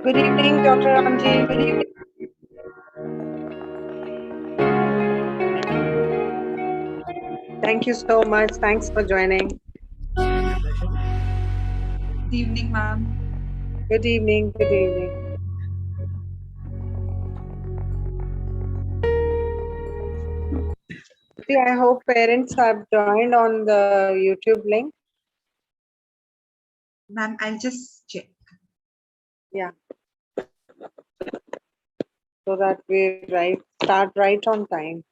Good evening, Dr. Ramji. Good evening. Thank you so much. Thanks for joining. Good evening, ma'am. Good evening. Good evening. See, I hope parents have joined on the YouTube link. Ma'am, I'll just check. Yeah. So that we start right on time.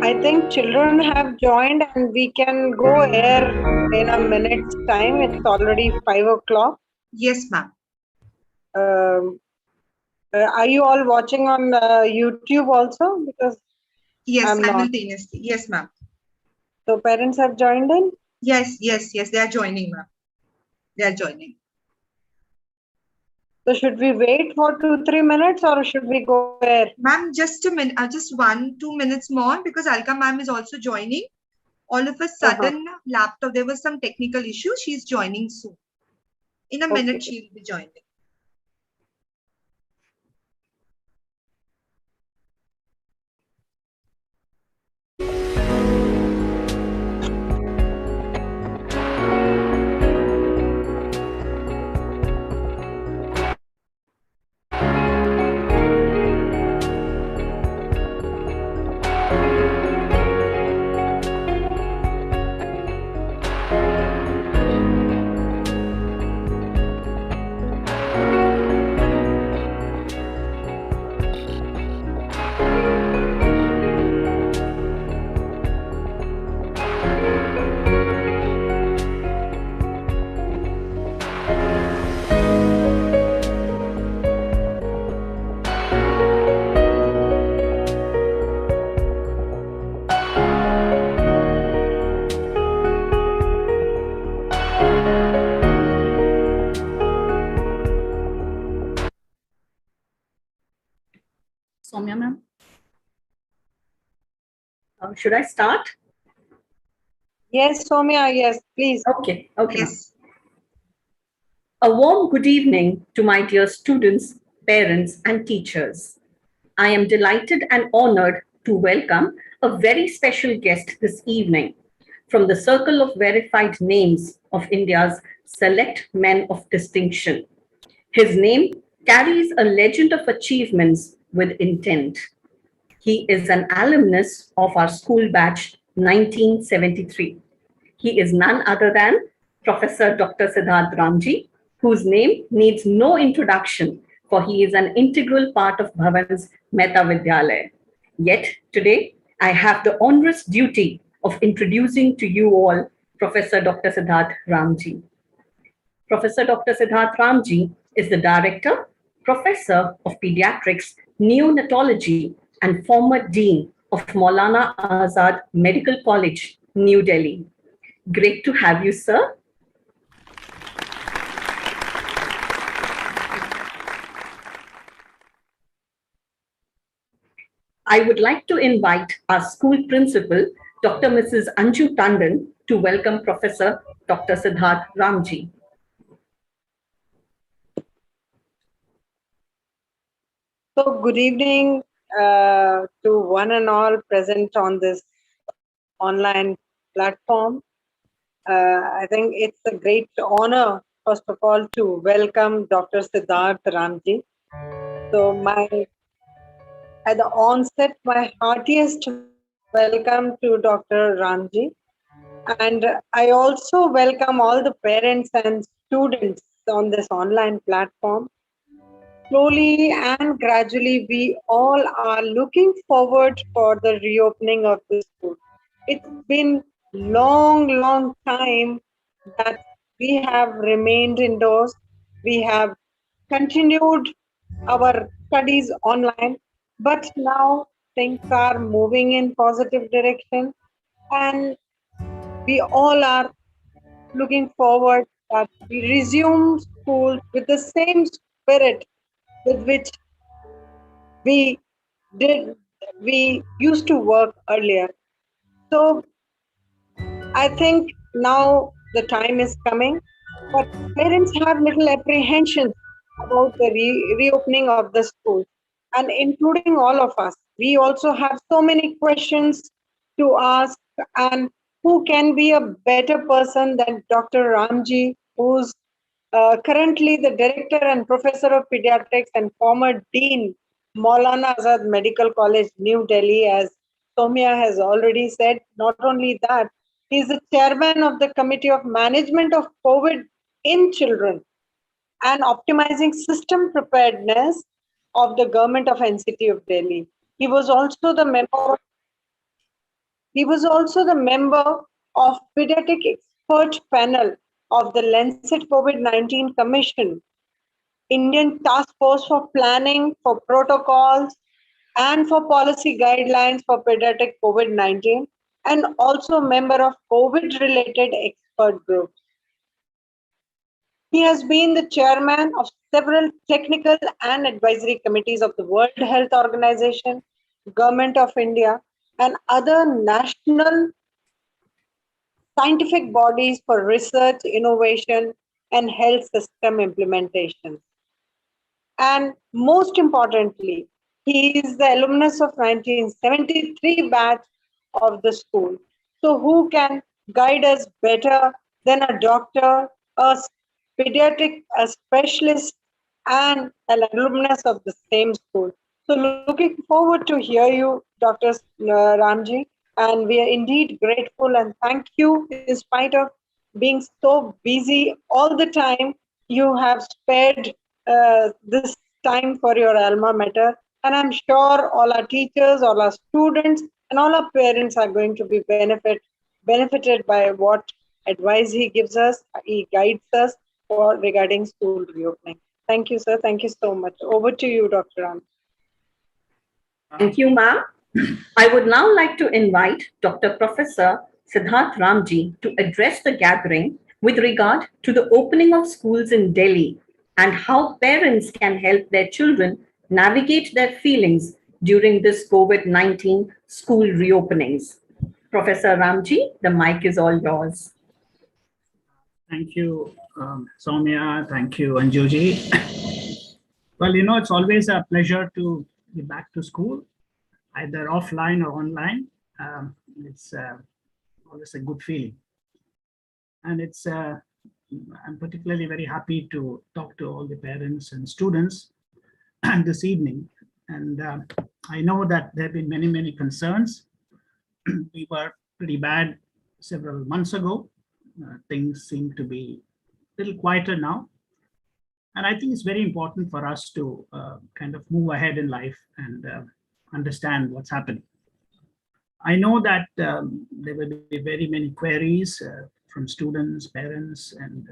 I think children have joined and we can go air in a minute's time. It's already 5 o'clock. Yes, ma'am. Are you all watching on YouTube also? Because Yes, I'm not. simultaneously. Yes, ma'am. So parents have joined in? Yes. They are joining, ma'am. They are joining. So should we wait for 2-3 minutes or should we go air? Ma'am, just a minute, just 1-2 minutes more because Alka ma'am is also joining. All of a sudden, laptop, there was some technical issue. She's joining soon. In a minute, she will be joining. Soumya ma'am. Should I start? Yes, Soumya, yes, please. Okay, okay. Yes. A warm good evening to my dear students, parents, and teachers. I am delighted and honored to welcome a very special guest this evening from the circle of verified names of India's select men of distinction. His name carries a legend of achievements with intent. He is an alumnus of our school batch 1973. He is none other than Professor Dr. Siddarth Ramji, whose name needs no introduction, for he is an integral part of Bhavan's Mehta Vidyalaya. Yet today, I have the onerous duty of introducing to you all Professor Dr. Siddarth Ramji. Professor Dr. Siddarth Ramji is the Director, Professor of Pediatrics, Neonatology, and former Dean of Maulana Azad Medical College, New Delhi. Great to have you, sir. I would like to invite our school principal, Dr. Mrs. Anju Tandon, to welcome Professor Dr. Siddarth Ramji. So, good evening to one and all present on this online platform. I think it's a great honor, first of all, to welcome Dr. Siddarth Ramji. So, at the onset, my heartiest welcome to Dr. Ramji. And I also welcome all the parents and students on this online platform. Slowly and gradually, we all are looking forward for the reopening of the school. It's been long time that we have remained indoors. We have continued our studies online, but now things are moving in positive direction, and we all are looking forward that we resume school with the same spirit with which we did we used to work earlier. So I think now the time is coming, but parents have little apprehensions about the reopening of the school, and including all of us. We also have so many questions to ask, and who can be a better person than Dr. Ramji, who's currently the director and professor of pediatrics and former dean, Maulana Azad Medical College, New Delhi, as Soumya has already said. Not only that, he is the chairman of the Committee of Management of COVID in Children and Optimizing System Preparedness of the Government of NCT of Delhi. He was also the member of Pediatric Expert Panel of the Lancet COVID-19 Commission, Indian Task Force for Planning, for Protocols, and for Policy Guidelines for Pediatric COVID-19, and also member of COVID-related expert groups. He has been the chairman of several technical and advisory committees of the World Health Organization, Government of India, and other national scientific bodies for research, innovation, and health system implementation. And most importantly, he is the alumnus of 1973 batch of the school. So who can guide us better than a doctor, a pediatric a specialist, and an alumnus of the same school? So looking forward to hear you, Dr. Ramji, and we are indeed grateful and thank you in spite of being so busy all the time. You have spared this time for your alma mater, and I'm sure all our teachers, all our students, and all our parents are going to be benefited by what advice he gives us. He guides us for regarding school reopening. Thank you, sir. Thank you so much. Over to you, Dr. Ram. Thank you, ma'am. I would now like to invite Dr. Professor Siddarth Ramji to address the gathering with regard to the opening of schools in Delhi and how parents can help their children navigate their feelings during this COVID-19 school reopenings. Professor Ramji, the mic is all yours. Thank you, Soumya. Thank you, Anjuji. Well, it's always a pleasure to be back to school, either offline or online. It's always a good feeling. And I'm particularly very happy to talk to all the parents and students this evening. And I know that there have been many concerns. We were pretty bad several months ago, things seem to be a little quieter now. And I think it's very important for us to kind of move ahead in life and understand what's happening. I know that there will be very many queries from students, parents, and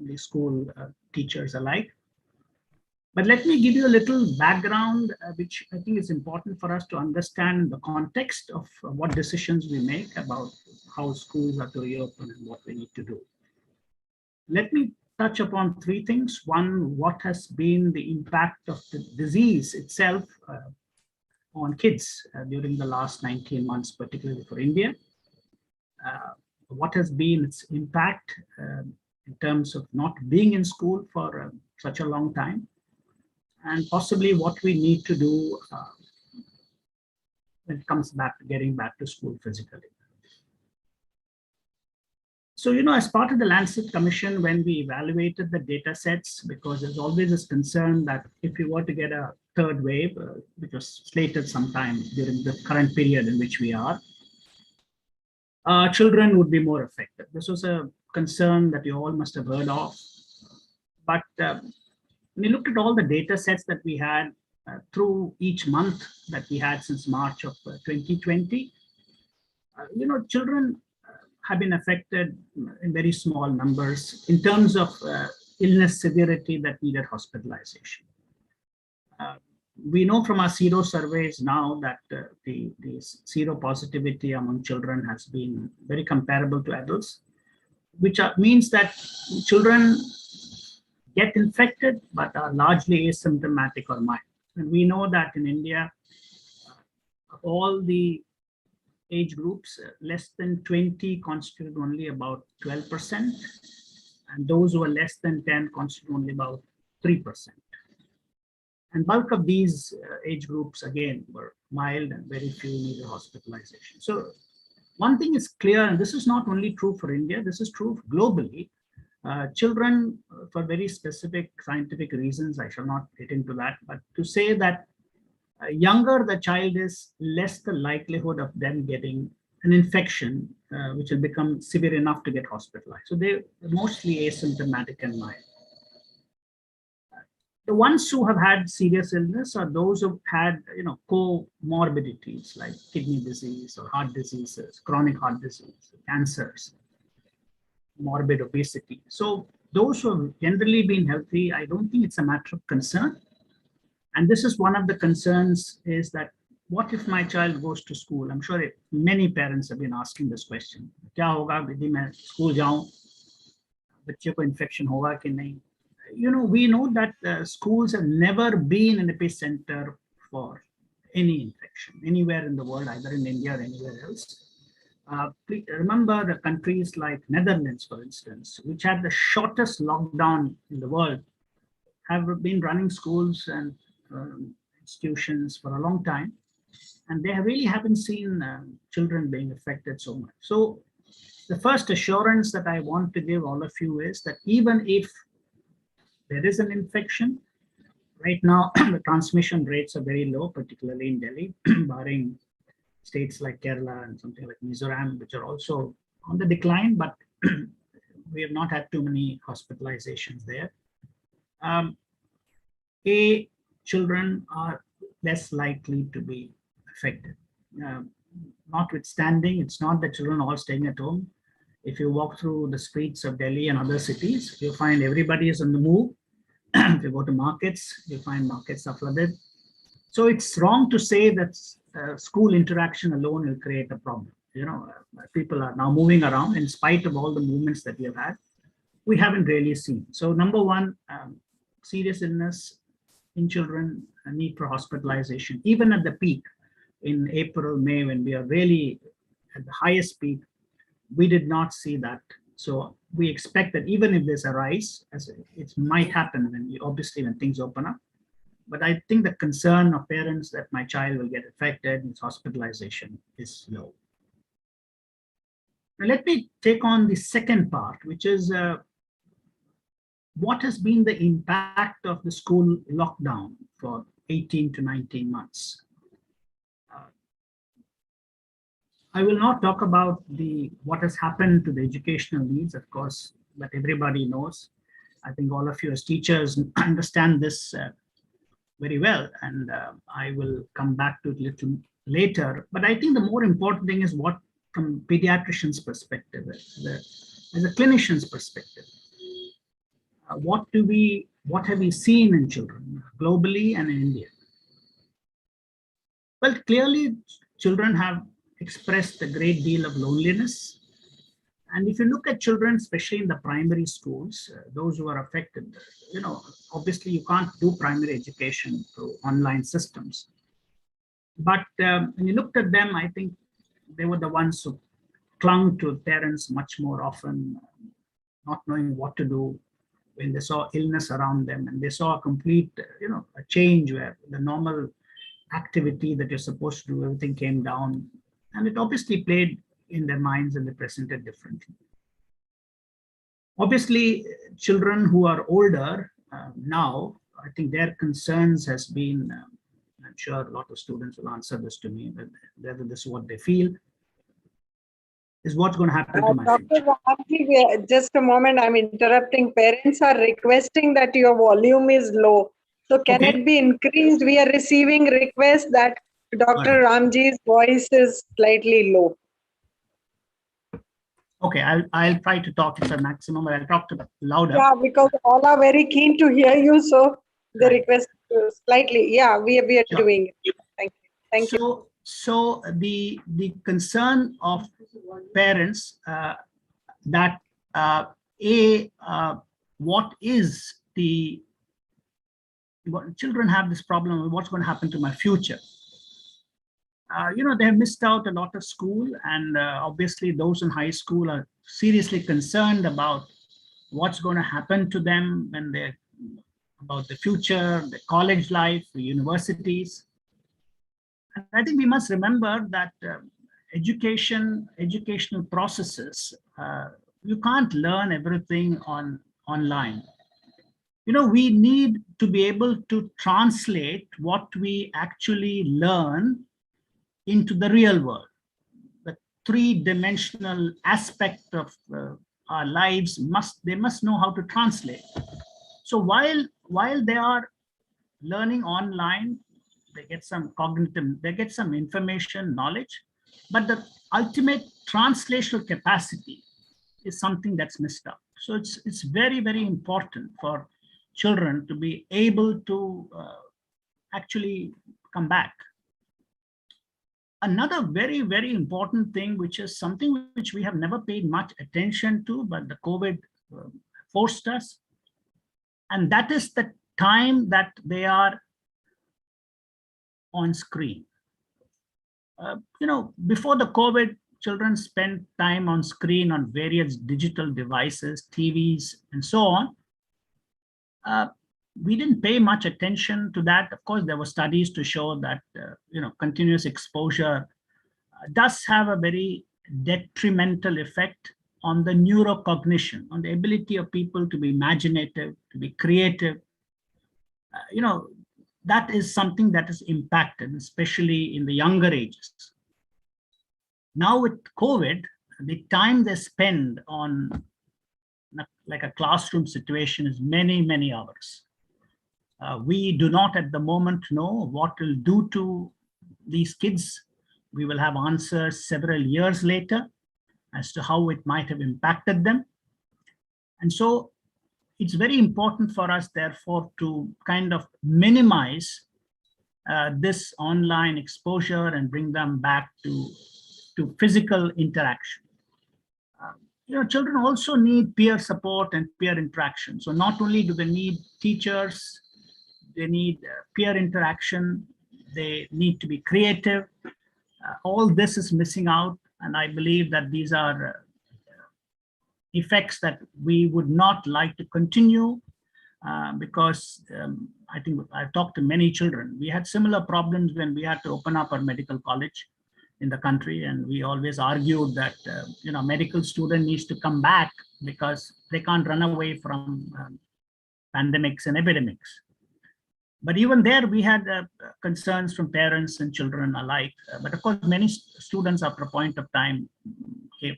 the school teachers alike. But let me give you a little background, which I think is important for us to understand the context of what decisions we make about how schools are to reopen and what we need to do. Let me touch upon three things. One, what has been the impact of the disease itself on kids during the last 19 months, particularly for India. What has been its impact in terms of not being in school for such a long time, and possibly what we need to do when it comes back to getting back to school physically. So, as part of the Lancet Commission, when we evaluated the data sets, because there's always this concern that if you were to get a third wave, which was slated sometime during the current period in which we are, children would be more affected. This was a concern that you all must have heard of. But when we looked at all the data sets that we had through each month that we had since March of 2020, children have been affected in very small numbers in terms of illness severity that needed hospitalization. We know from our sero surveys now that the sero positivity among children has been very comparable to adults, which means that children get infected but are largely asymptomatic or mild. And we know that in India, all the age groups, less than 20 constitute only about 12%, and those who are less than 10 constitute only about 3%. And bulk of these age groups, again, were mild and very few needed hospitalization. So one thing is clear, and this is not only true for India, this is true globally. Children, for very specific scientific reasons, I shall not get into that, but to say that younger the child is, less the likelihood of them getting an infection, which will become severe enough to get hospitalized. So they're mostly asymptomatic and mild. The ones who have had serious illness are those who've had, comorbidities like kidney disease or heart diseases, chronic heart disease, cancers, morbid obesity. So those who have generally been healthy, I don't think it's a matter of concern. And this is one of the concerns, is that what if my child goes to school? I'm sure many parents have been asking this question. Kya hoga yadi main school jaun? Bachche ko infection hoga ki nahi? We know that schools have never been an epicenter for any infection anywhere in the world, either in India or anywhere else. Please remember the countries like Netherlands, for instance, which had the shortest lockdown in the world, have been running schools and institutions for a long time, and they really haven't seen children being affected so much. So the first assurance that I want to give all of you is that even if there is an infection, right now the transmission rates are very low, particularly in Delhi, barring states like Kerala and something like Mizoram, which are also on the decline, but we have not had too many hospitalizations there. Children are less likely to be affected. Notwithstanding, it's not that children are all staying at home. If you walk through the streets of Delhi and other cities, you'll find everybody is on the move. If you go to markets, you'll find markets are flooded. So it's wrong to say that school interaction alone will create a problem. People are now moving around in spite of all the movements that we have had. We haven't really seen. So number one, serious illness in children, a need for hospitalization, even at the peak in April, May, when we are really at the highest peak, we did not see that. So we expect that even if there's a rise, as it might happen when things open up. But I think the concern of parents that my child will get affected with hospitalization is low. Now let me take on the second part, which is what has been the impact of the school lockdown for 18 to 19 months. I will not talk about what has happened to the educational needs, of course, but everybody knows. I think all of you as teachers understand this very well, and I will come back to it a little later. But I think the more important thing is what, from pediatrician's perspective, as a clinician's perspective, what have we seen in children globally and in India? Well, clearly, children have expressed a great deal of loneliness. And if you look at children, especially in the primary schools, those who are affected, obviously you can't do primary education through online systems. But when you looked at them, I think they were the ones who clung to parents much more often, not knowing what to do when they saw illness around them, and they saw a complete, a change where the normal activity that you're supposed to do, everything came down, and it obviously played in their minds and they presented differently. Obviously, children who are older now, I think their concerns has been, I'm sure a lot of students will answer this to me, whether this is what they feel, is what's going to happen to my future. Dr. Ramji, just a moment, I'm interrupting. Parents are requesting that your volume is low. So can it be increased? We are receiving requests that Dr. Ramji's voice is slightly low. Okay, I'll try to talk at the maximum, but I'll talk to louder. Yeah, because all are very keen to hear you, so the request slightly. Yeah, we are doing it. Thank you. So the concern of parents that children have this problem, what's going to happen to my future? They have missed out a lot of school, and obviously those in high school are seriously concerned about what's going to happen to them when they're about the future, the college life, the universities. And I think we must remember that educational processes, you can't learn everything online. We need to be able to translate what we actually learn into the real world. The three-dimensional aspect of our lives they must know how to translate. So while they are learning online, they get some cognitive, they get some information, knowledge, but the ultimate translational capacity is something that's missed out. So it's very, very important for children to be able to actually come back. Another very, very important thing, which is something which we have never paid much attention to, but the COVID forced us, and that is the time that they are on screen. Before the COVID, children spent time on screen on various digital devices, TVs, and so on. We didn't pay much attention to that. Of course, there were studies to show that continuous exposure does have a very detrimental effect on the neurocognition, on the ability of people to be imaginative, to be creative. That is something that is impacted, especially in the younger ages. Now with COVID, the time they spend on like a classroom situation is many, many hours. We do not at the moment know what will do to these kids. We will have answers several years later as to how it might have impacted them. And so it's very important for us, therefore, to kind of minimize this online exposure and bring them back to physical interaction. Children also need peer support and peer interaction. So not only do they need teachers, they need peer interaction, they need to be creative. All this is missing out, and I believe that these are effects that we would not like to continue because I think I've talked to many children. We had similar problems when we had to open up our medical college in the country, and we always argued that medical student needs to come back because they can't run away from pandemics and epidemics. But even there, we had concerns from parents and children alike. But of course, many students after a point of time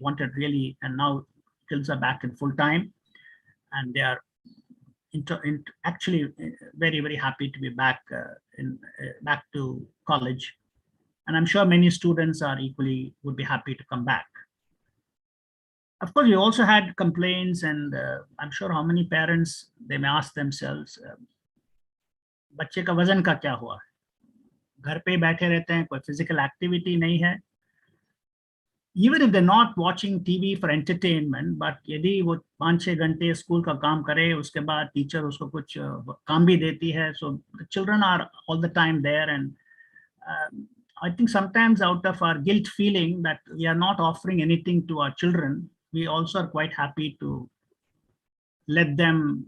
wanted really, and now kids are back in full time, and they are actually very, very happy to be back back to college. And I'm sure many students are equally would be happy to come back. Of course, we also had complaints, and I'm sure how many parents, they may ask themselves, बच्चे का वजन का क्या हुआ, घर पे बैठे रहते हैं, कोई physical activity नहीं है. Even if they're not watching TV for entertainment, but यदि वो 5-6 घंटे स्कूल का काम करे, उसके बाद टीचर उसको कुछ काम भी देती है, so the children are all the time there. And I think sometimes out of our guilt feeling that we are not offering anything to our children, we also are quite happy to let them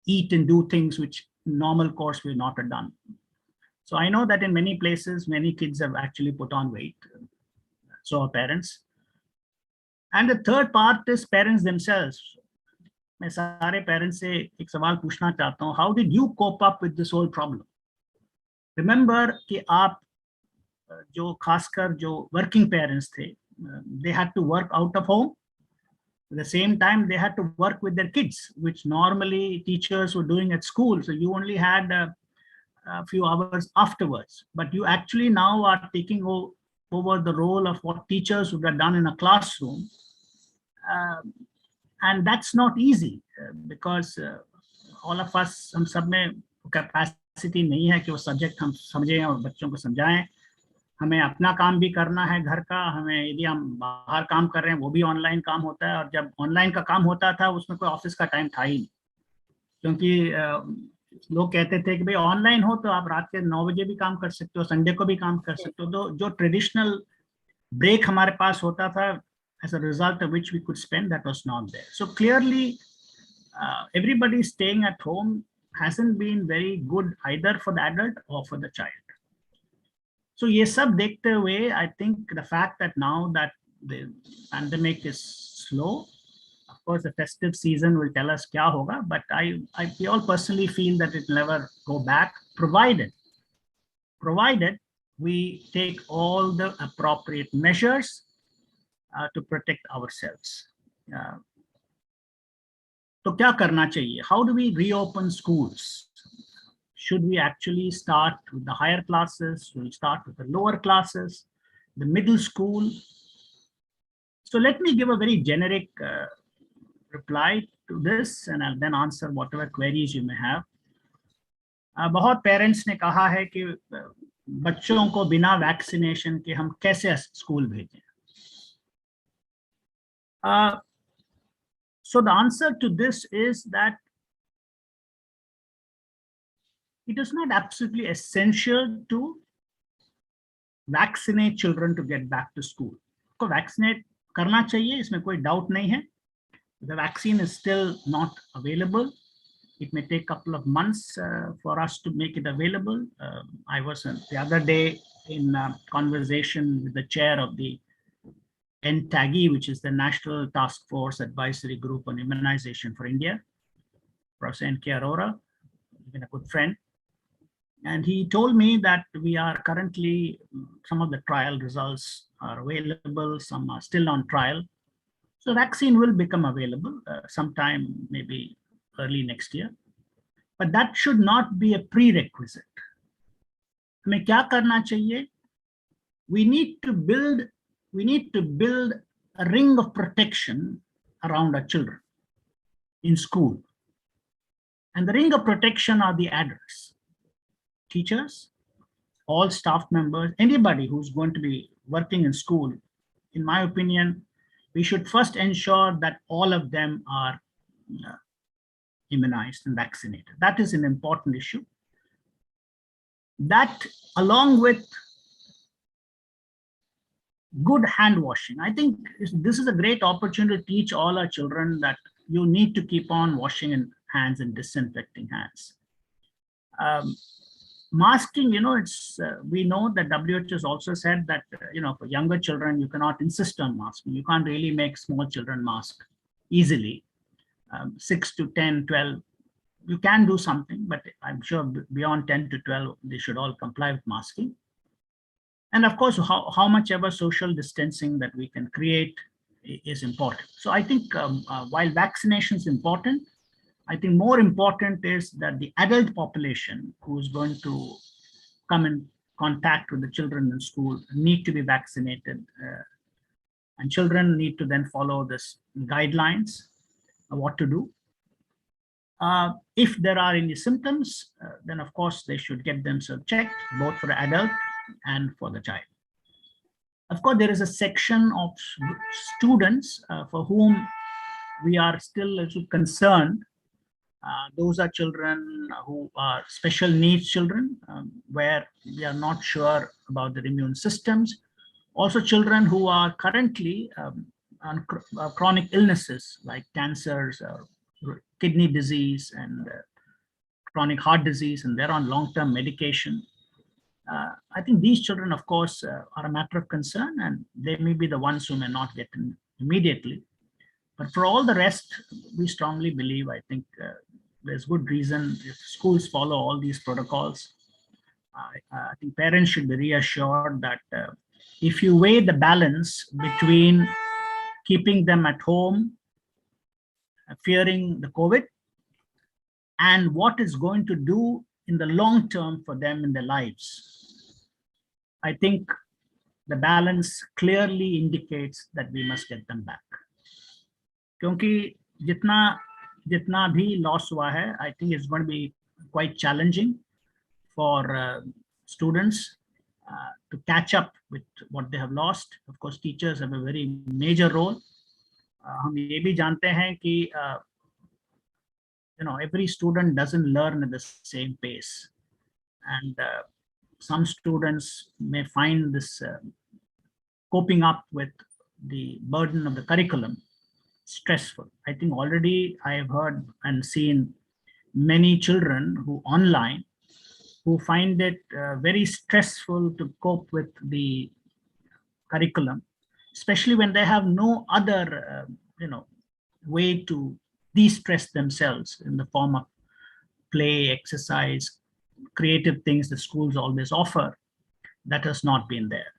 eat and do things which normal course we not have done. So I know that in many places, many kids have actually put on weight. So are parents. And the third part is parents themselves. मैं सारे parents से एक सवाल पूछना चाहता हूँ. How did you cope up with this whole problem? Remember कि आप जो खासकर जो working parents थे, they had to work out of home. At the same time, they had to work with their kids, which normally teachers were doing at school. So you only had a few hours afterwards. But you actually now are taking over the role of what teachers would have done in a classroom. And that's not easy because all of us, हम सब में capacity नहीं है कि वो subject हम समझें और बच्चों को समझाएं. हमें अपना काम भी करना है घर का, हमें यदि हम बाहर काम कर रहे हैं वो भी ऑनलाइन काम होता है. और जब ऑनलाइन का काम होता था उसमें कोई ऑफिस का टाइम था ही नहीं, क्योंकि लोग कहते थे कि भाई ऑनलाइन हो तो आप रात के 9 बजे भी काम कर सकते हो, संडे को भी काम कर सकते हो. तो जो ट्रेडिशनल ब्रेक हमारे पास होता था, as a result of which we could spend, that was not there. So clearly everybody staying at home hasn't been very good either for the adult or for the child. So ये सब देखते हुए, I think the fact that now that the pandemic is slow, of course the festive season will tell us क्या होगा, but we all personally feel that it will never go back, provided we take all the appropriate measures to protect ourselves. तो क्या करना चाहिए? How do we reopen schools? Should we actually start with the higher classes? Should we start with the lower classes, the middle school? So let me give a very generic reply to this, and I'll then answer whatever queries you may have. बहुत parents ने कहा है कि बच्चों को बिना vaccination के हम कैसे स्कूल भेजें? So the answer to this is that it is not absolutely essential to vaccinate children to get back to school. को vaccinate करना चाहिए, इसमें कोई doubt नहीं है. The vaccine is still not available. It may take a couple of months for us to make it available. I was the other day in a conversation with the chair of the NTAGI, which is the National Task Force Advisory Group on Immunization for India, Prof. N.K. Arora, been a good friend. And he told me that we are currently, some of the trial results are available, some are still on trial. So vaccine will become available sometime maybe early next year. But that should not be a prerequisite. हमें क्या करना चाहिए? We need to build a ring of protection around our children in school. And the ring of protection are the adults, teachers, all staff members, anybody who's going to be working in school. In my opinion, we should first ensure that all of them are immunized and vaccinated. That is an important issue. That, along with good hand washing. I think this is a great opportunity to teach all our children that you need to keep on washing hands and disinfecting hands. Masking, it's we know that WHO has also said that for younger children you cannot insist on masking. You can't really make small children mask easily. 6 to 10, 12, you can do something, but I'm sure beyond 10 to 12, they should all comply with masking. And of course, how much ever social distancing that we can create is important. So I think while vaccination is important, I think more important is that the adult population who is going to come in contact with the children in school need to be vaccinated. And children need to then follow this guidelines of what to do. If there are any symptoms, then of course they should get themselves checked, both for the adult and for the child. Of course, there is a section of students for whom we are still a little concerned. Those are children who are special needs children, where we are not sure about their immune systems. Also children who are currently on chronic illnesses like cancers, kidney disease, and chronic heart disease, and they're on long-term medication. I think these children, of course, are a matter of concern, and they may be the ones who may not get in immediately. But for all the rest, we strongly believe, I think there's good reason if schools follow all these protocols. I think parents should be reassured that if you weigh the balance between keeping them at home, fearing the COVID, and what it's going to do in the long term for them in their lives, I think the balance clearly indicates that we must get them back. क्योंकि जितना भी loss हुआ है, I think it's going to be quite challenging for students to catch up with what they have lost. Of course, teachers have a very major role. हम ये भी जानते हैं कि every student doesn't learn at the same pace, and some students may find this coping up with the burden of the curriculum stressful. I think already I have heard and seen many children who online who find it very stressful to cope with the curriculum, especially when they have no other way to de-stress themselves in the form of play, exercise, creative things the schools always offer. That has not been there.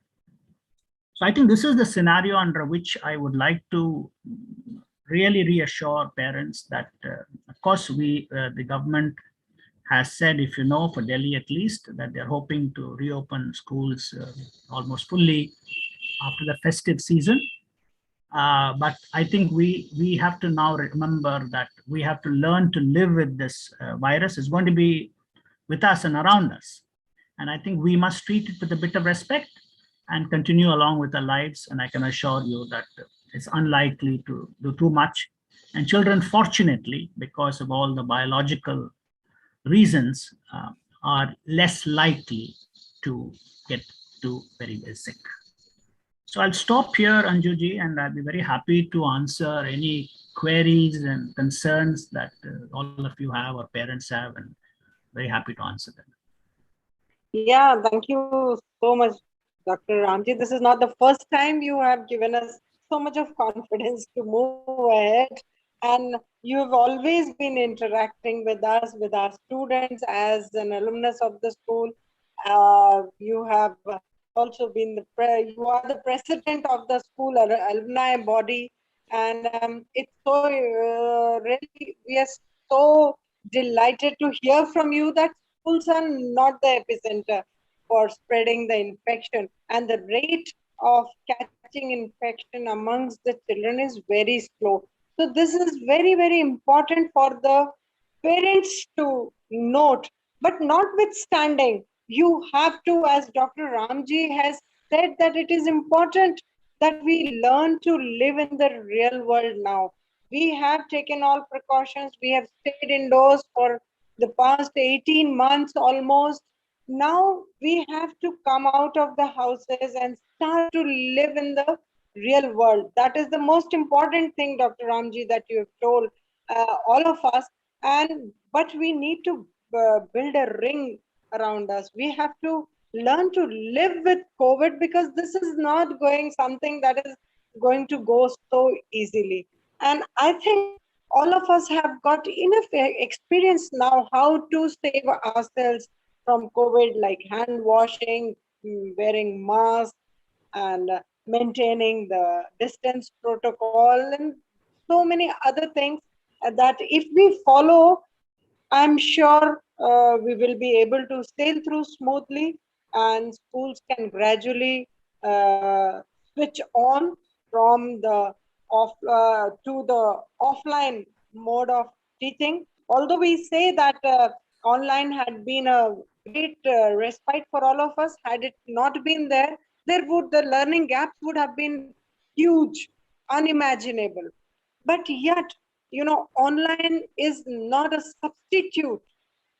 So I think this is the scenario under which I would like to really reassure parents that, of course, the government has said, if you know, for Delhi at least, that they're hoping to reopen schools almost fully after the festive season. But I think we have to now remember that we have to learn to live with this virus. It's going to be with us and around us. And I think we must treat it with a bit of respect and continue along with our lives. And I can assure you that it's unlikely to do too much. And children, fortunately, because of all the biological reasons, are less likely to get too very sick. So I'll stop here, Anjuji, and I'll be very happy to answer any queries and concerns that all of you have or parents have, and very happy to answer them. Yeah, thank you so much, Dr. Ramji. This is not the first time you have given us so much of confidence to move ahead. And you have always been interacting with us, with our students as an alumnus of the school. You have also been you are the president of the school alumni body. And it's so really, we are so delighted to hear from you that schools are not the epicenter for spreading the infection, and the rate of catching infection amongst the children is very slow. So this is very, very important for the parents to note. But notwithstanding, you have to, as Dr. Ramji has said, that it is important that we learn to live in the real world now. We have taken all precautions. We have stayed indoors for the past 18 months almost. Now we have to come out of the houses and start to live in the real world. That is the most important thing, Dr. Ramji, that you have told all of us. But we need to build a ring around us. We have to learn to live with COVID, because this is not going something that is going to go so easily. And I think all of us have got enough experience now how to save ourselves from COVID, like hand washing, wearing masks, and maintaining the distance protocol, and so many other things that if we follow, I'm sure we will be able to sail through smoothly, and schools can gradually switch on from the off to the offline mode of teaching. Although we say that online had been a great respite for all of us, had it not been there, the learning gaps would have been huge, unimaginable. But yet, online is not a substitute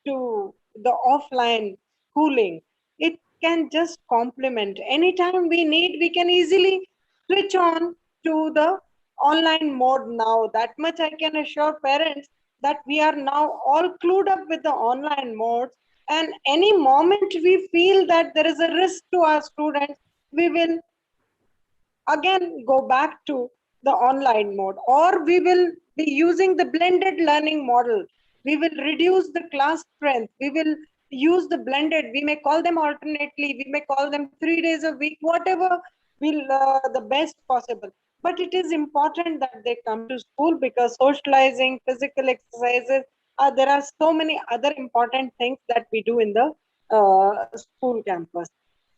to the offline schooling. It can just complement. Anytime we need, we can easily switch on to the online mode now. That much I can assure parents that we are now all clued up with the online modes. And any moment we feel that there is a risk to our students, we will again go back to the online mode, or we will be using the blended learning model. We will reduce the class strength, we will use the blended, we may call them alternately, we may call them 3 days a week, whatever will the best possible. But it is important that they come to school, because socializing, physical exercises, there are so many other important things that we do in the school campus.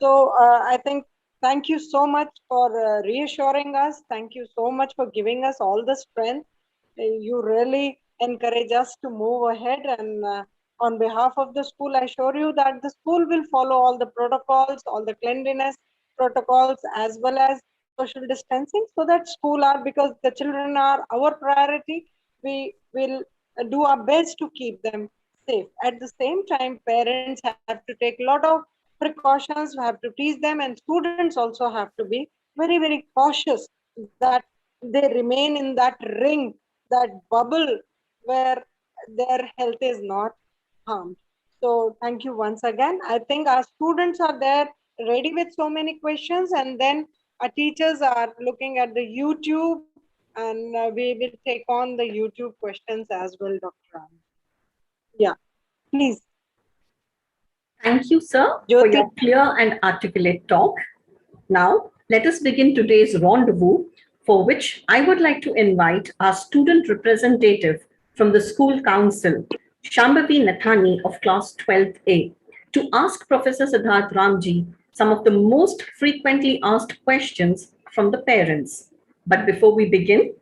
So I think, thank you so much for reassuring us. Thank you so much for giving us all the strength. You really encourage us to move ahead. And on behalf of the school, I assure you that the school will follow all the protocols, all the cleanliness protocols, as well as social distancing, so that school are, because the children are our priority, we will do our best to keep them safe. At the same time, parents have to take a lot of precautions, we have to teach them, and students also have to be very, very cautious that they remain in that ring, that bubble where their health is not harmed. So thank you once again. I think our students are there ready with so many questions, and then our teachers are looking at the YouTube, and we will take on the YouTube questions as well, Dr. Ram. Yeah, please. Thank you, sir, for Jyoti. your clear and articulate talk. Now, let us begin today's rendezvous, for which I would like to invite our student representative from the school council, Shambhavi Nathani of class 12A, to ask Professor Siddarth Ramji some of the most frequently asked questions from the parents. But before we begin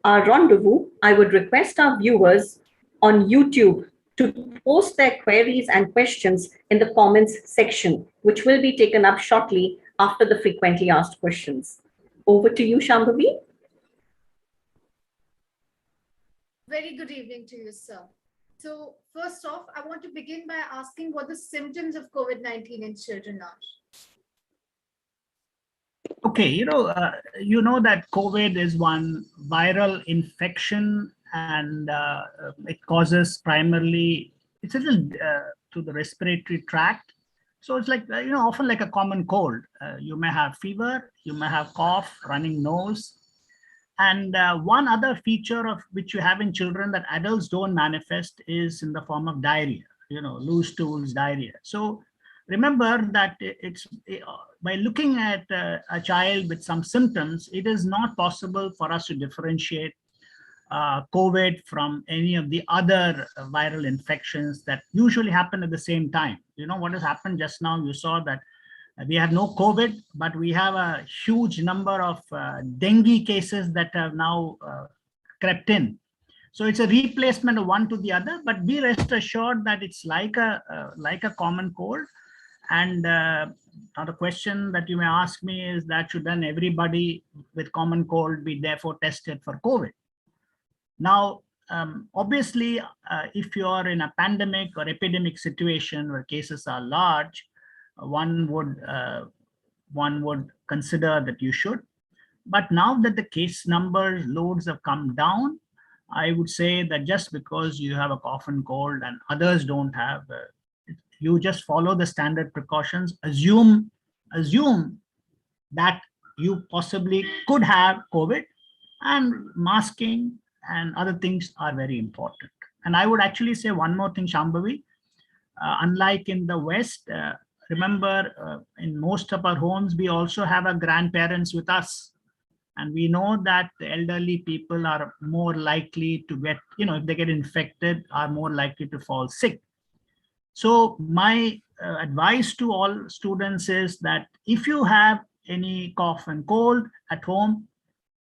our rendezvous, I would request our viewers on YouTube to post their queries and questions in the comments section, which will be taken up shortly after the frequently asked questions. Over to you, Shambhavi. Very good evening to you, sir. So first off, I want to begin by asking what the symptoms of COVID-19 in children are. Okay, you know that COVID is one viral infection, and it causes primarily, it's a little to the respiratory tract. So it's like, often like a common cold. You may have fever, you may have cough, running nose. And one other feature of which you have in children that adults don't manifest is in the form of diarrhea, loose stools, diarrhea. So remember that it's by looking at a child with some symptoms, it is not possible for us to differentiate COVID from any of the other viral infections that usually happen at the same time. What has happened just now, you saw that we have no COVID, but we have a huge number of dengue cases that have now crept in. So it's a replacement of one to the other, but be rest assured that it's like a common cold. And now the question that you may ask me is that should then everybody with common cold be therefore tested for COVID? Now, obviously, if you are in a pandemic or epidemic situation where cases are large, one would consider that you should. But now that the case numbers, loads have come down, I would say that just because you have a cough and cold and others don't have, you just follow the standard precautions. Assume that you possibly could have COVID, and masking, and other things are very important. And I would actually say one more thing, Shambhavi. Unlike in the West, remember in most of our homes, we also have our grandparents with us. And we know that the elderly people are more likely to get, if they get infected, are more likely to fall sick. So my advice to all students is that if you have any cough and cold at home,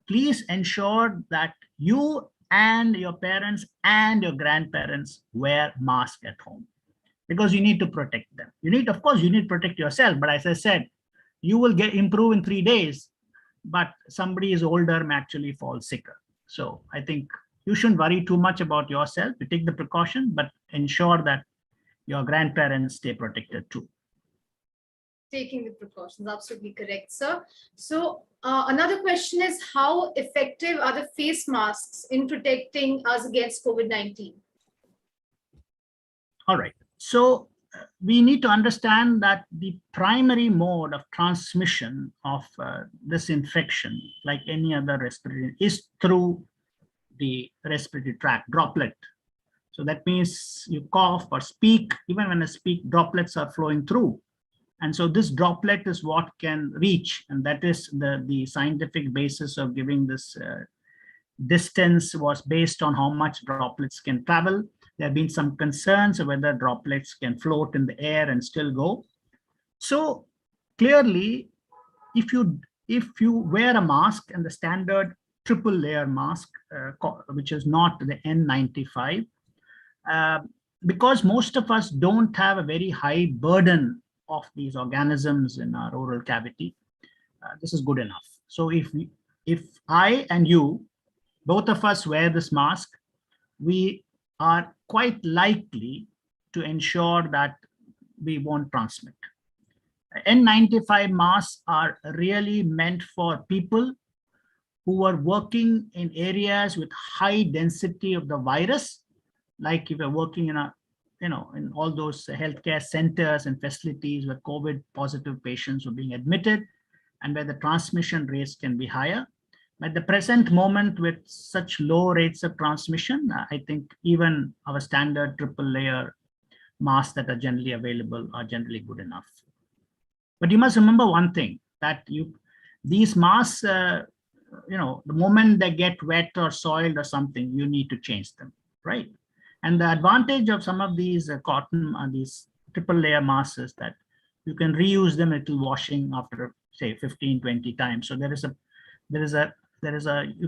please ensure that you and your parents and your grandparents wear masks at home, because you need to protect them. Of course, you need to protect yourself. But as I said, you will improve in 3 days, but somebody is older may actually fall sicker. So I think you shouldn't worry too much about yourself. You take the precaution, but ensure that your grandparents stay protected too. Taking the precautions, absolutely correct, sir. So another question is, how effective are the face masks in protecting us against COVID-19? All right. So we need to understand that the primary mode of transmission of this infection, like any other respiratory, is through the respiratory tract droplet. So that means you cough or speak, even when I speak, droplets are flowing through. And so this droplet is what can reach, and that is the scientific basis of giving this distance was based on how much droplets can travel. There have been some concerns of whether droplets can float in the air and still go. So clearly, if you wear a mask, and the standard triple layer mask, which is not the N95, because most of us don't have a very high burden of these organisms in our oral cavity, this is good enough. So if I and you, both of us wear this mask, we are quite likely to ensure that we won't transmit. N95 masks are really meant for people who are working in areas with high density of the virus, like if you're working in in all those healthcare centers and facilities where COVID positive patients are being admitted and where the transmission rates can be higher. At the present moment, with such low rates of transmission, I think even our standard triple layer masks that are generally available are generally good enough. But you must remember one thing, that these masks, the moment they get wet or soiled or something, you need to change them, right? And the advantage of some of these cotton and these triple layer masks is that you can reuse them until washing after, say, 15, 20 times. So you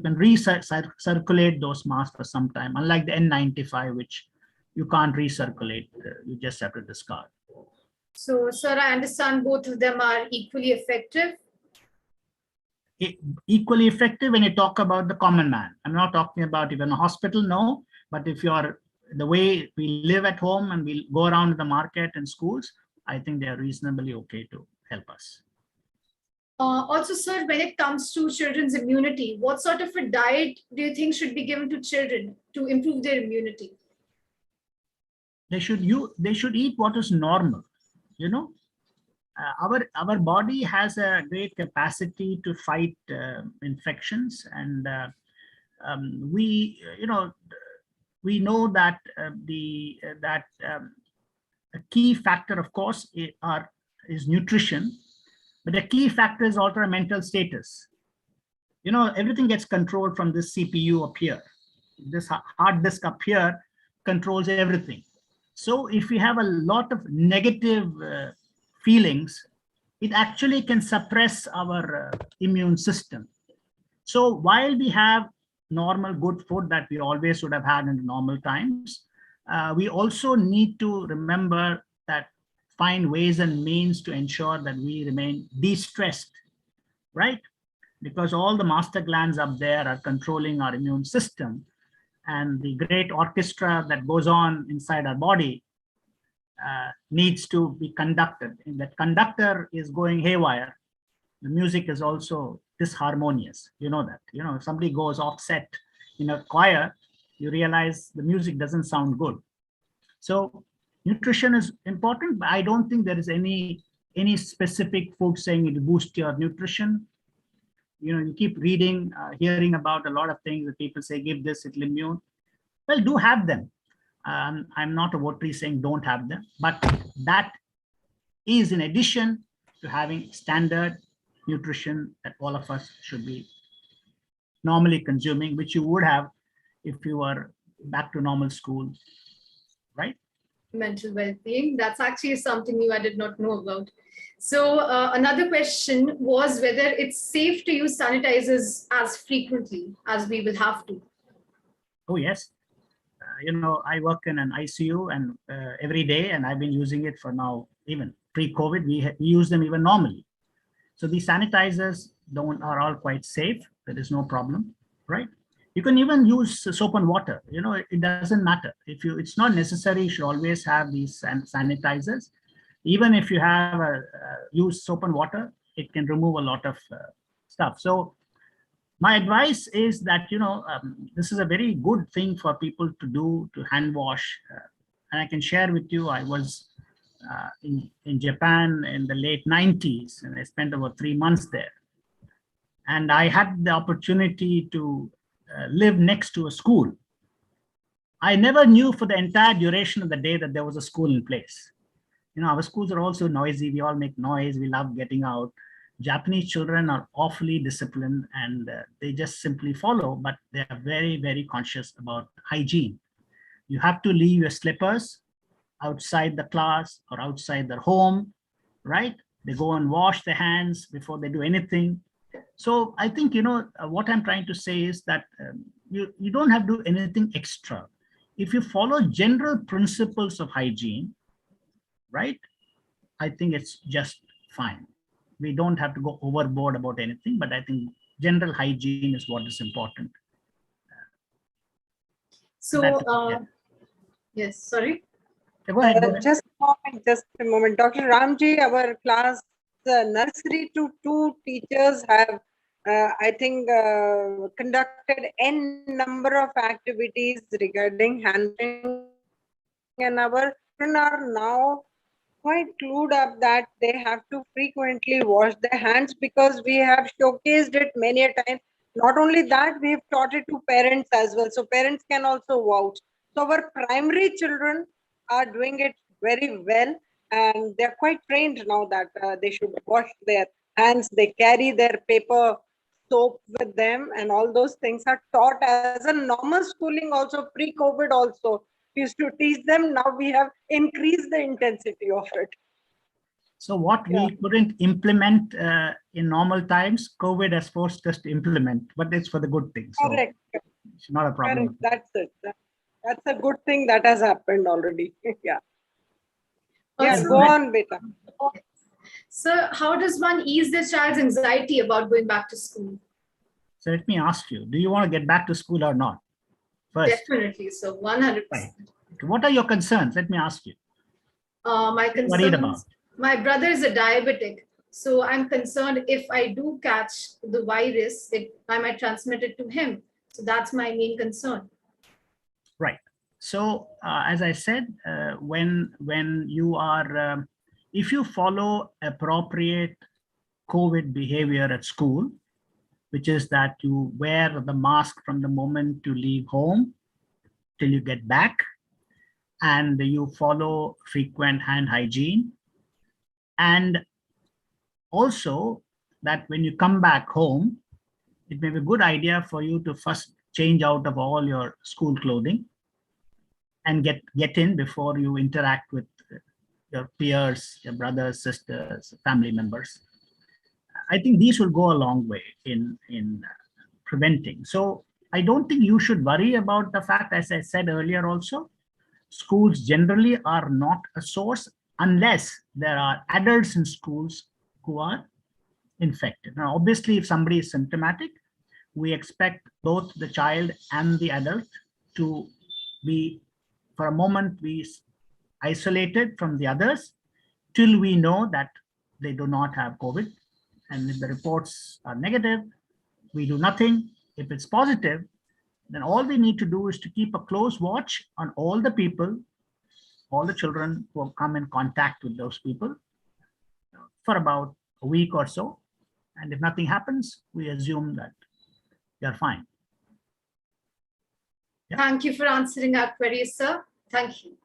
can recirculate those masks for some time, unlike the N95, which you can't recirculate, you just have to discard. So, sir, I understand both of them are equally effective. Equally effective when you talk about the common man. I'm not talking about even a hospital, no, but if you're the way we live at home and we go around the market and schools, I think they are reasonably okay to help us. Also, sir, when it comes to children's immunity, what sort of a diet do you think should be given to children to improve their immunity? They should eat what is normal. Our body has a great capacity to fight infections, and we know that a key factor, of course, is nutrition, but a key factor is also our mental status. Everything gets controlled from this CPU up here. This hard disk up here controls everything. So if we have a lot of negative feelings, it actually can suppress our immune system. So while we have normal good food that we always would have had in normal times, we also need to remember that find ways and means to ensure that we remain de-stressed, right? Because all the master glands up there are controlling our immune system, and the great orchestra that goes on inside our body needs to be conducted. And that conductor is going haywire. The music is also disharmonious. You know that. If somebody goes offset in a choir, you realize the music doesn't sound good. So nutrition is important, but I don't think there is any specific food saying it will boost your nutrition. you keep reading, hearing about a lot of things that people say, give this, it'll immune. Well, do have them. I'm not a votary saying don't have them, but that is in addition to having standard nutrition that all of us should be normally consuming, which you would have if you were back to normal school, right? Mental well-being. That's actually something new I did not know about. So another question was whether it's safe to use sanitizers as frequently as we will have to. Oh, yes. I work in an ICU and every day, and I've been using it for now, even pre-COVID, we use them even normally. So these sanitizers are all quite safe. There is no problem, right? You can even use soap and water. It doesn't matter. It's not necessary. You should always have these sanitizers. Even if you have use soap and water, it can remove a lot of stuff. So my advice is that, this is a very good thing for people to do, to hand wash. And I can share with you, I was in Japan in the late 90s, and I spent about 3 months there. And I had the opportunity to live next to a school. I never knew for the entire duration of the day that there was a school in place. Our schools are also noisy. We all make noise. We love getting out. Japanese children are awfully disciplined, and they just simply follow, but they are very, very conscious about hygiene. You have to leave your slippers outside the class or outside their home, right? They go and wash their hands before they do anything. So I think, what I'm trying to say is that you don't have to do anything extra. If you follow general principles of hygiene, right, I think it's just fine. We don't have to go overboard about anything, but I think general hygiene is what is important. So, yes, sorry. Go ahead, go ahead. Just a moment. Dr. Ramji, our class nursery to 2 teachers have, I think, conducted n number of activities regarding handling, and our children are now quite clued up that they have to frequently wash their hands, because we have showcased it many a time. Not only that, we have taught it to parents as well, so parents can also vouch. So our primary children are doing it very well, and they're quite trained now that they should wash their hands. They carry their paper soap with them, and all those things are taught as a normal schooling also, pre-COVID also. We used to teach them. Now we have increased the intensity of it. So what we couldn't implement in normal times, COVID has forced us to implement, but it's for the good thing. So Correct. it's not a problem. Correct. That's it. That's a good thing that has happened already. Yeah. Yeah, go on, beta. So how does one ease their child's anxiety about going back to school? So let me ask you, do you want to get back to school or not? First. Definitely. So 100%. Right. What are your concerns? Let me ask you. My concerns, my brother is a diabetic. So I'm concerned if I do catch the virus, I might transmit it to him. So that's my main concern. Right. So as I said, when you are, if you follow appropriate COVID behavior at school, which is that you wear the mask from the moment you leave home till you get back, and you follow frequent hand hygiene, and also that when you come back home, it may be a good idea for you to first change out of all your school clothing and get in before you interact with your peers, your brothers, sisters, family members. I think these will go a long way in preventing. So I don't think you should worry about the fact, as I said earlier also, schools generally are not a source unless there are adults in schools who are infected. Now, obviously, if somebody is symptomatic, we expect both the child and the adult to be, for a moment, be isolated from the others till we know that they do not have COVID. And if the reports are negative, we do nothing. If it's positive, then all we need to do is to keep a close watch on all the people, all the children who have come in contact with those people for about a week or so. And if nothing happens, we assume that you're fine. Yeah. Thank you for answering our queries, sir. Thank you.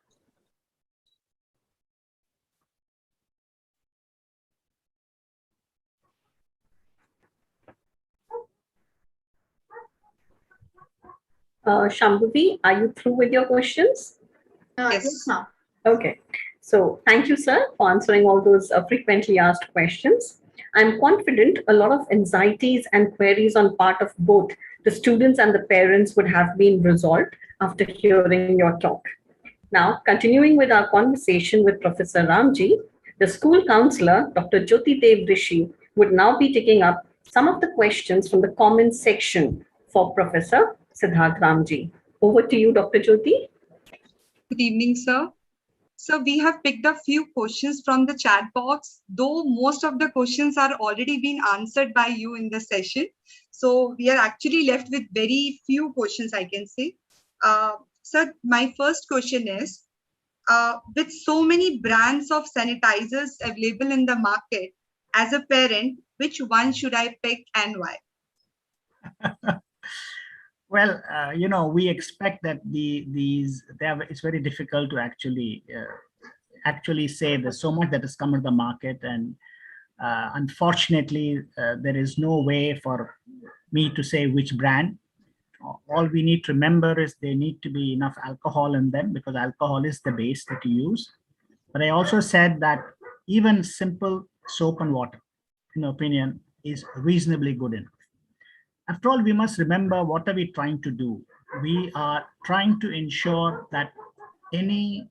Shambhavi, are you through with your questions? Yes, ma'am. Okay. So thank you, sir, for answering all those frequently asked questions. I'm confident a lot of anxieties and queries on part of both the students and the parents would have been resolved after hearing your talk. Now, continuing with our conversation with Professor Ramji, the school counselor, Dr. Jyoti Dev Rishi, would now be taking up some of the questions from the comments section for Professor Siddarth Ramji. Over to you, Dr. Jyoti. Good evening, sir. So we have picked a few questions from the chat box, though most of the questions are already been answered by you in the session. So we are actually left with very few questions, I can say. Sir, my first question is, with so many brands of sanitizers available in the market, as a parent, which one should I pick and why? Well, we expect that it's very difficult to actually say there's so much that has come to the market, and unfortunately, there is no way for me to say which brand. All we need to remember is there need to be enough alcohol in them, because alcohol is the base that you use. But I also said that even simple soap and water, in my opinion, is reasonably good enough. After all, we must remember, what are we trying to do? We are trying to ensure that any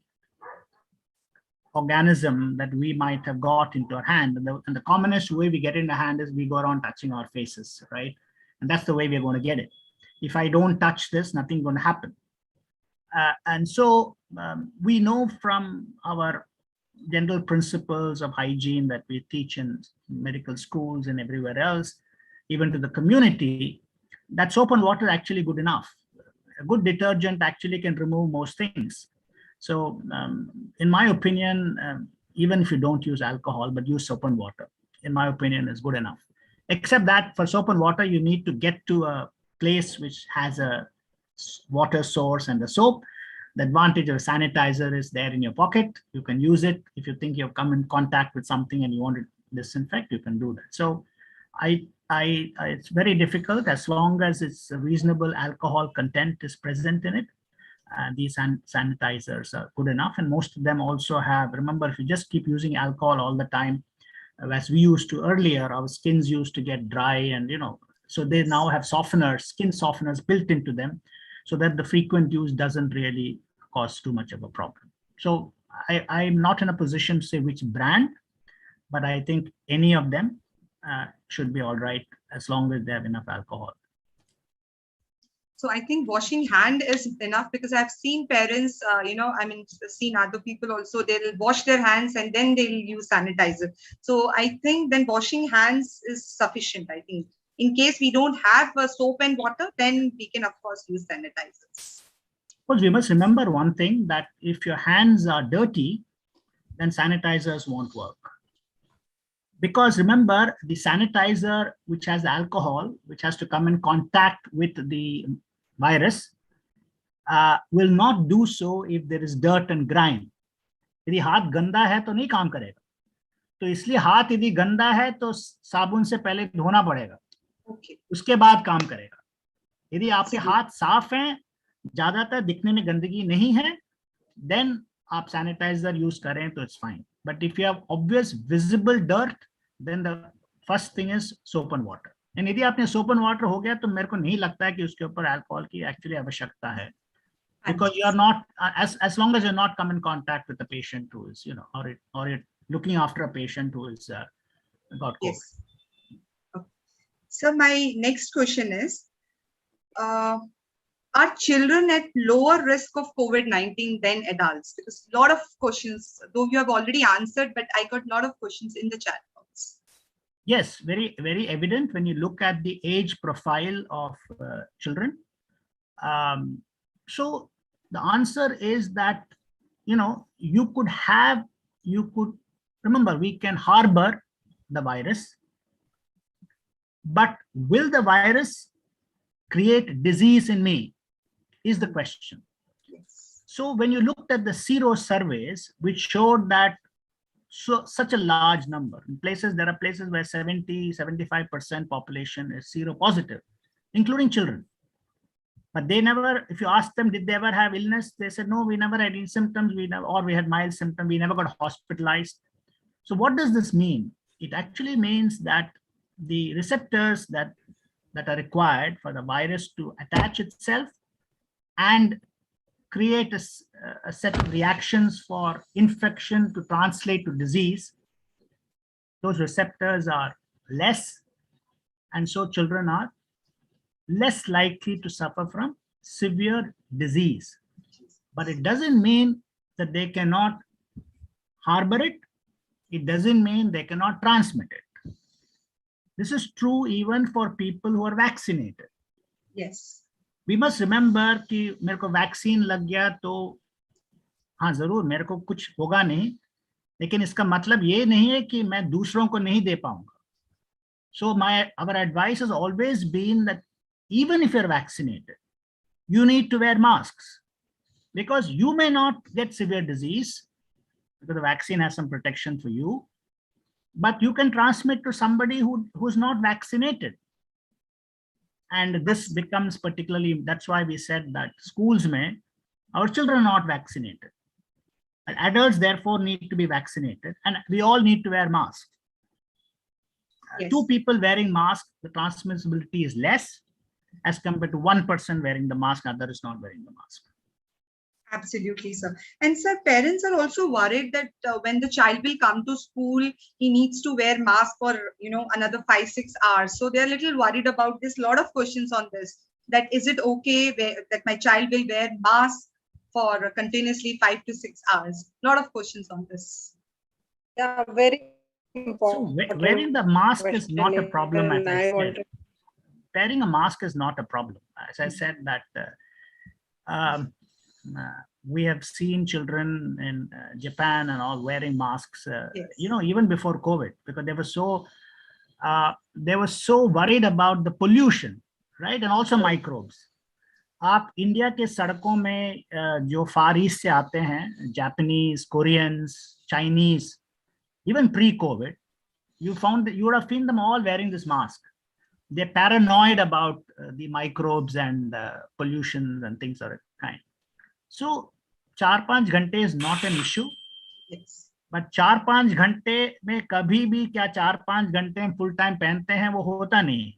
organism that we might have got into our hand, and the commonest way we get in the hand is we go around touching our faces, right? And that's the way we're going to get it. If I don't touch this, nothing's going to happen. And so we know from our general principles of hygiene that we teach in medical schools and everywhere else, even to the community, that soap and water is actually good enough. A good detergent actually can remove most things. So in my opinion, even if you don't use alcohol, but use soap and water, in my opinion, is good enough. Except that for soap and water, you need to get to a place which has a water source and the soap. The advantage of a sanitizer is there in your pocket. You can use it. If you think you've come in contact with something and you want to disinfect, you can do that. So it's very difficult. As long as it's a reasonable alcohol content is present in it, these sanitizers are good enough. And most of them also have, remember, if you just keep using alcohol all the time, as we used to earlier, our skins used to get dry, and so they now have softeners, skin softeners built into them, so that the frequent use doesn't really cause too much of a problem. So I'm not in a position to say which brand, but I think any of them should be all right as long as they have enough alcohol. So I think washing hand is enough, because I've seen parents, seen other people also, they'll wash their hands and then they'll use sanitizer. So I think then washing hands is sufficient, I think. In case we don't have soap and water, then we can, of course, use sanitizers. Well, we must remember one thing, that if your hands are dirty, then sanitizers won't work. Because remember, the sanitizer, which has alcohol, which has to come in contact with the virus, will not do so if there is dirt and grime. यदि हाथ गंदा है तो नहीं काम करेगा. तो इसलिए हाथ यदि गंदा है तो साबुन से पहले धोना पड़ेगा, उसके बाद काम करेगा. यदि आपके हाथ साफ हैं, ज्यादातर दिखने में गंदगी नहीं है, then आप सैनिटाइजर यूज करें तो it's fine. But if you have obvious visible dirt, then the first thing is soap and water. And यदि आपने soap and water हो गया, तो मेरे को नहीं लगता है कि उसके ऊपर अल्कोहल की एक्चुअली आवश्यकता है, because you are not, as long as you're not come in contact with the patient who is, or you're looking after a patient who is got COVID. Yes. Okay. So my next question is, are children at lower risk of COVID-19 than adults? Because a lot of questions, though you have already answered, but I got a lot of questions in the chat box. Yes, very, very evident when you look at the age profile of children. So the answer is that, you could remember, we can harbor the virus, But will the virus create disease in me is the question. Yes. So when you looked at the sero surveys, which showed that such a large number in places, there are places where 70-75% population is seropositive, including children. But they never, if you ask them, did they ever have illness? They said, no, we never had any symptoms, or we had mild symptoms, we never got hospitalized. So what does this mean? It actually means that the receptors that are required for the virus to attach itself and create a set of reactions for infection to translate to disease, those receptors are less, and so children are less likely to suffer from severe disease. But it doesn't mean that they cannot harbor it. It doesn't mean they cannot transmit it. This is true even for people who are vaccinated. Yes. We must remember कि मेरे को vaccine लग गया तो हाँ जरूर मेरे को कुछ होगा नहीं, लेकिन इसका मतलब ये नहीं है कि मैं दूसरों को नहीं दे पाऊंगा. So our advice has always been that even if you're vaccinated, you need to wear masks, because you may not get severe disease because the vaccine has some protection for you, but you can transmit to somebody who's not vaccinated. And this becomes particularly, that's why we said that schools our children are not vaccinated. And adults therefore need to be vaccinated, and we all need to wear masks. Yes. 2 people wearing masks, the transmissibility is less as compared to 1 person wearing the mask, other is not wearing the mask. Absolutely, sir. And sir, parents are also worried that when the child will come to school, he needs to wear mask for, another 5-6 hours. So they're a little worried about this. Lot of questions on this. That is it okay that my child will wear mask for continuously 5 to 6 hours? Lot of questions on this. Yeah, very So important. wearing the mask is not a problem, as and I wanted- said. Wearing a mask is not a problem. As I said that we have seen children in Japan and all wearing masks, Yes. even before COVID, because they were so worried about the pollution, right? And also microbes. आप India के सड़कों में जो फार east से आते हैं, Japanese, Koreans, Chinese, even pre-COVID, you would have seen them all wearing this mask. They're paranoid about the microbes and pollution and things of that kind. So 4-5 घंटे is not an issue. Yes. But 4-5 घंटे में कभी भी क्या 4-5 घंटे में full time पहनते हैं, वो होता नहीं है.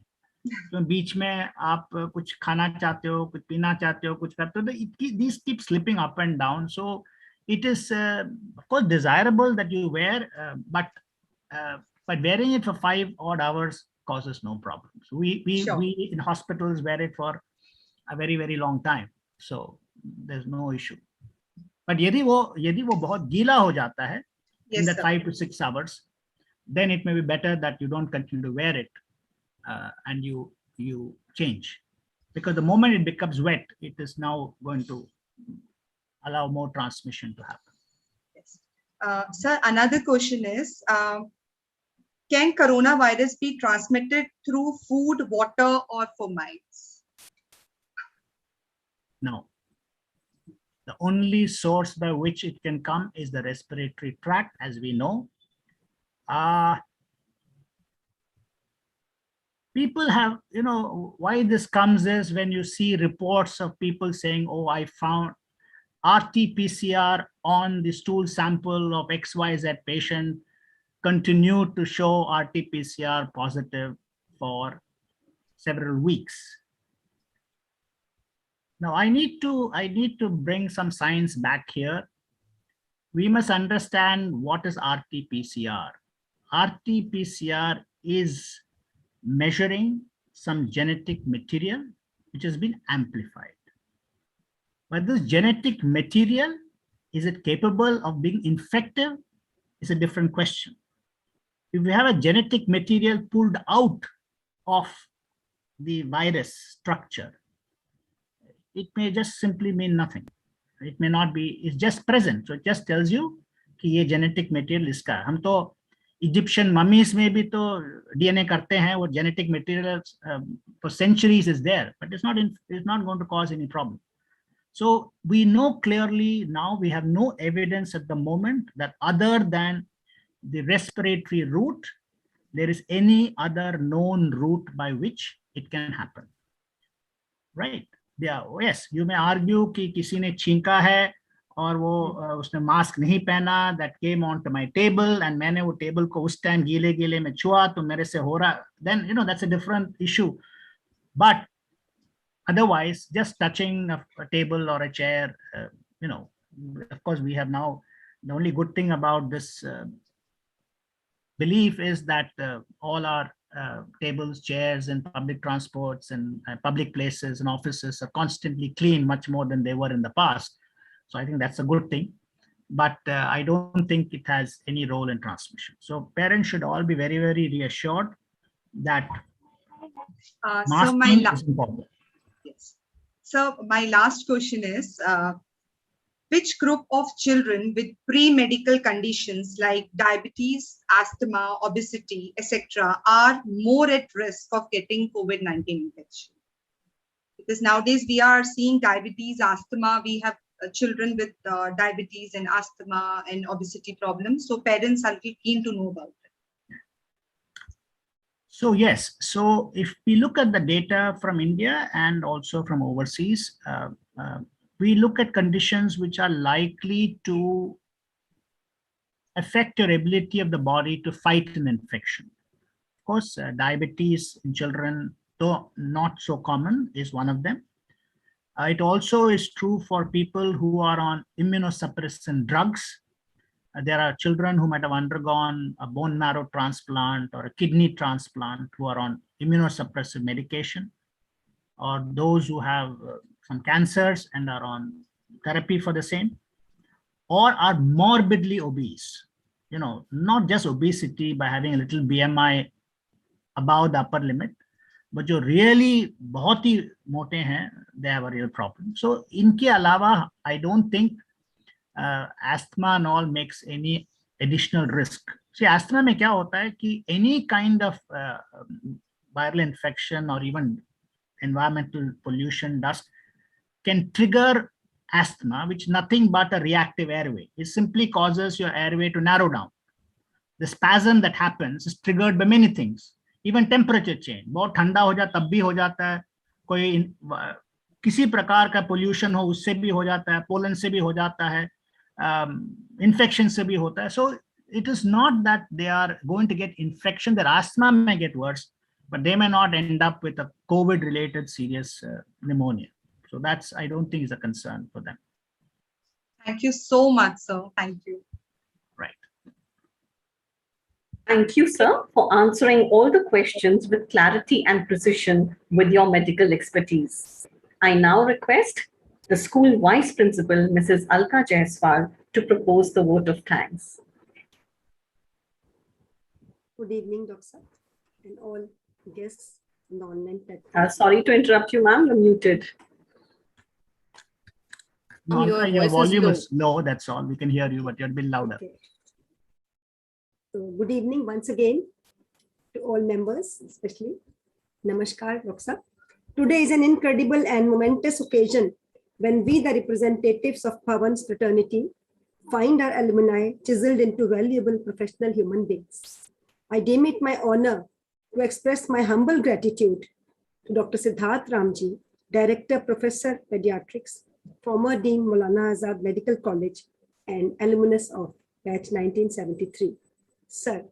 तो बीच में आप कुछ खाना चाहते हो, कुछ पीना चाहते हो, कुछ करते हो, तो these keep slipping up and down. So it is of course desirable that you wear, but wearing it for 5 odd hours causes no problem. So we in hospitals wear it for a very, very long time. So there's no issue. But यदि वो बहुत गीला हो जाता है in that 5 to 6 hours, then it may be better that you don't continue to wear it and you change, because the moment it becomes wet, it is now going to allow more transmission to happen. Yes. Sir, another question is, can coronavirus be transmitted through food, water, or fomites? No. The only source by which it can come is the respiratory tract, as we know. People have, why this comes is when you see reports of people saying, oh, I found RT-PCR on the stool sample of XYZ patient continued to show RT-PCR positive for several weeks. Now I need to bring some science back here. We must understand what is RT-PCR. RT-PCR is measuring some genetic material which has been amplified. But this genetic material, is it capable of being infective? Is a different question. If we have a genetic material pulled out of the virus structure, it may just simply mean nothing. It may not be, it's just present. So it just tells you कि ये genetic material इसका. हम तो Egyptian mummies में भी तो DNA करते हैं, वो genetic material for centuries is there, but it's not going to cause any problem. So we know clearly now, we have no evidence at the moment that other than the respiratory route, there is any other known route by which it can happen. Right? Yeah, yes, you may argue कि किसी ने छींका है और वो उसने mask नहीं पहना, that came onto my table and मैंने वो टेबल को उस टाइम गीले गीले में छुआ तो मेरे से हो रहा, then that's a different issue. But otherwise, just touching a table or a chair, of course we have now, the only good thing about this belief is that all our tables, chairs in public transports and public places and offices are constantly clean, much more than they were in the past. So I think that's a good thing, but I don't think it has any role in transmission. So parents should all be very, very reassured that masking is important. Yes. So my last question is, which group of children with pre-medical conditions like diabetes, asthma, obesity, etc. are more at risk of getting COVID-19 infection? Because nowadays we are seeing diabetes, asthma, we have children with diabetes and asthma and obesity problems. So parents are keen to know about it. So yes, so if we look at the data from India and also from overseas, we look at conditions which are likely to affect your ability of the body to fight an infection. Of course, diabetes in children, though not so common, is one of them. It also is true for people who are on immunosuppressant drugs. There are children who might have undergone a bone marrow transplant or a kidney transplant who are on immunosuppressive medication, or those who have some cancers and are on therapy for the same, or are morbidly obese. Not just obesity by having a little BMI above the upper limit, but जो really बहुत ही मोटे हैं, they have a real problem. So इनके अलावा I don't think asthma and all makes any additional risk. See, asthma में क्या होता है कि any kind of viral infection or even environmental pollution, dust, can trigger asthma, which is nothing but a reactive airway. It simply causes your airway to narrow down. The spasm that happens is triggered by many things, even temperature change. बहुत ठंडा हो जाता तब भी हो जाता है, कोई किसी प्रकार का pollution हो उससे भी हो जाता है, pollen से भी हो जाता है, infection से भी होता है. So it is not that they are going to get infection. Their asthma may get worse, but they may not end up with a COVID-related serious pneumonia. So that's, I don't think, is a concern for them. Thank you so much, sir. Thank you. Right. Thank you, sir, for answering all the questions with clarity and precision with your medical expertise. I now request the school vice principal, Mrs. Alka Jaiswal, to propose the vote of thanks. Good evening, Dr. and all guests on the online platform. Sorry to interrupt you, ma'am. You're muted. No, your voice volume is is low, that's all. We can hear you, but you're a bit louder. Okay. So good evening once again to all members, especially. Namaskar, Dr. Today is an incredible and momentous occasion when we, the representatives of BHAVAN'S fraternity, find our alumni chiseled into valuable professional human beings. I deem it my honor to express my humble gratitude to Dr. Siddarth Ramji, Director, Professor, Pediatrics, former Dean Maulana Azad Medical College and alumnus of batch 1973. Sir,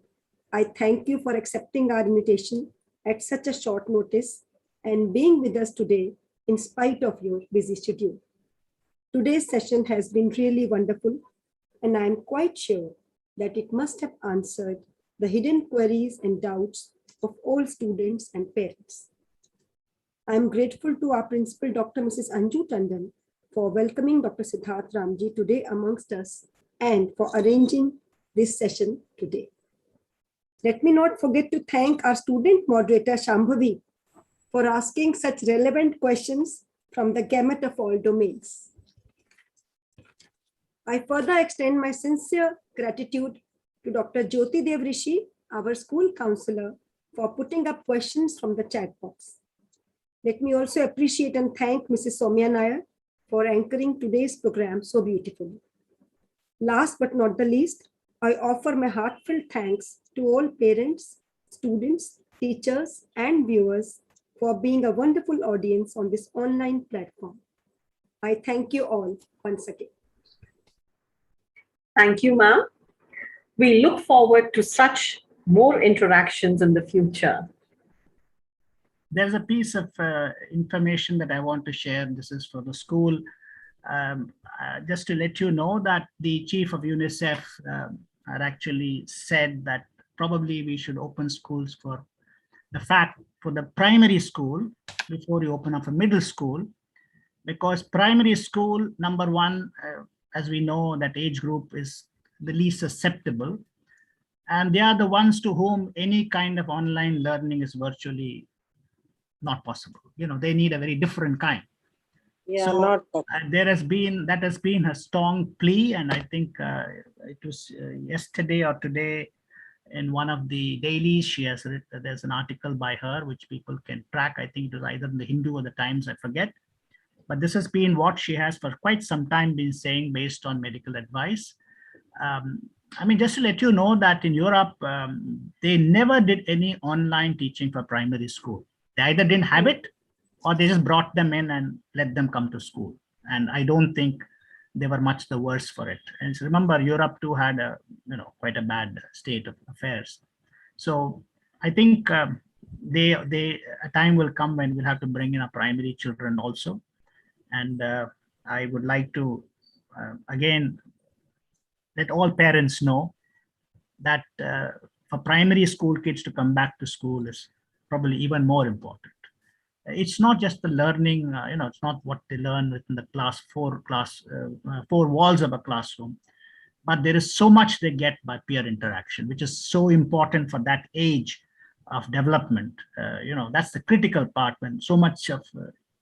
I thank you for accepting our invitation at such a short notice and being with us today in spite of your busy schedule. Today's session has been really wonderful, and I am quite sure that it must have answered the hidden queries and doubts of all students and parents. I am grateful to our principal, Dr. Mrs. Anju Tandon, for welcoming Dr. Siddarth Ramji today amongst us and for arranging this session today. Let me not forget to thank our student moderator, Shambhavi, for asking such relevant questions from the gamut of all domains. I further extend my sincere gratitude to Dr. Jyoti Dev Rishi, our school counselor, for putting up questions from the chat box. Let me also appreciate and thank Mrs. Soumya Nair for anchoring today's program so beautifully. Last but not the least, I offer my heartfelt thanks to all parents, students, teachers, and viewers for being a wonderful audience on this online platform. I thank you all once again. Thank you, ma'am. We look forward to such more interactions in the future. There's a piece of information that I want to share. This is for the school. Just to let you know that the chief of UNICEF had actually said that probably we should open schools for the primary school before you open up a middle school, because primary school, number one, as we know, that age group is the least susceptible, and they are the ones to whom any kind of online learning is virtually not possible. They need a very different kind. Yeah, so not that has been a strong plea, and I think it was yesterday or today in one of the dailies there's an article by her which people can track. I think it was either in the Hindu or the Times, I forget, but this has been what she has for quite some time been saying based on medical advice. I mean, just to let you know that in Europe, they never did any online teaching for primary school. They either didn't have it or they just brought them in and let them come to school. And I don't think they were much the worse for it. And so remember, Europe too had quite a bad state of affairs. So I think a time will come when we'll have to bring in our primary children also. And I would like to, again, let all parents know that for primary school kids to come back to school is probably even more important. It's not just the learning, it's not what they learn within the four walls of a classroom, but there is so much they get by peer interaction, which is so important for that age of development. That's the critical part, when so much of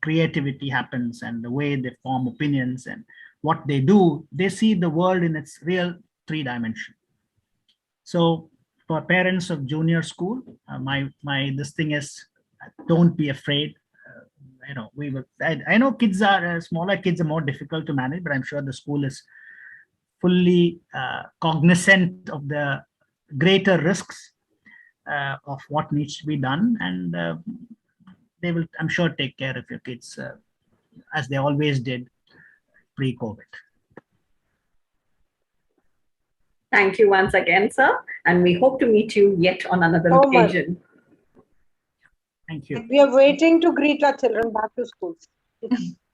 creativity happens and the way they form opinions and what they do, they see the world in its real 3-dimension. So for parents of junior school, this thing is, don't be afraid. I know kids are smaller kids are more difficult to manage, but I'm sure the school is fully cognizant of the greater risks of what needs to be done, and they will, I'm sure, take care of your kids as they always did pre-COVID. Thank you once again, sir, and we hope to meet you yet on another occasion. Thank you. We are waiting to greet our children back to schools.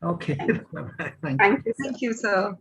Okay. Thank you, sir. Thank you, sir.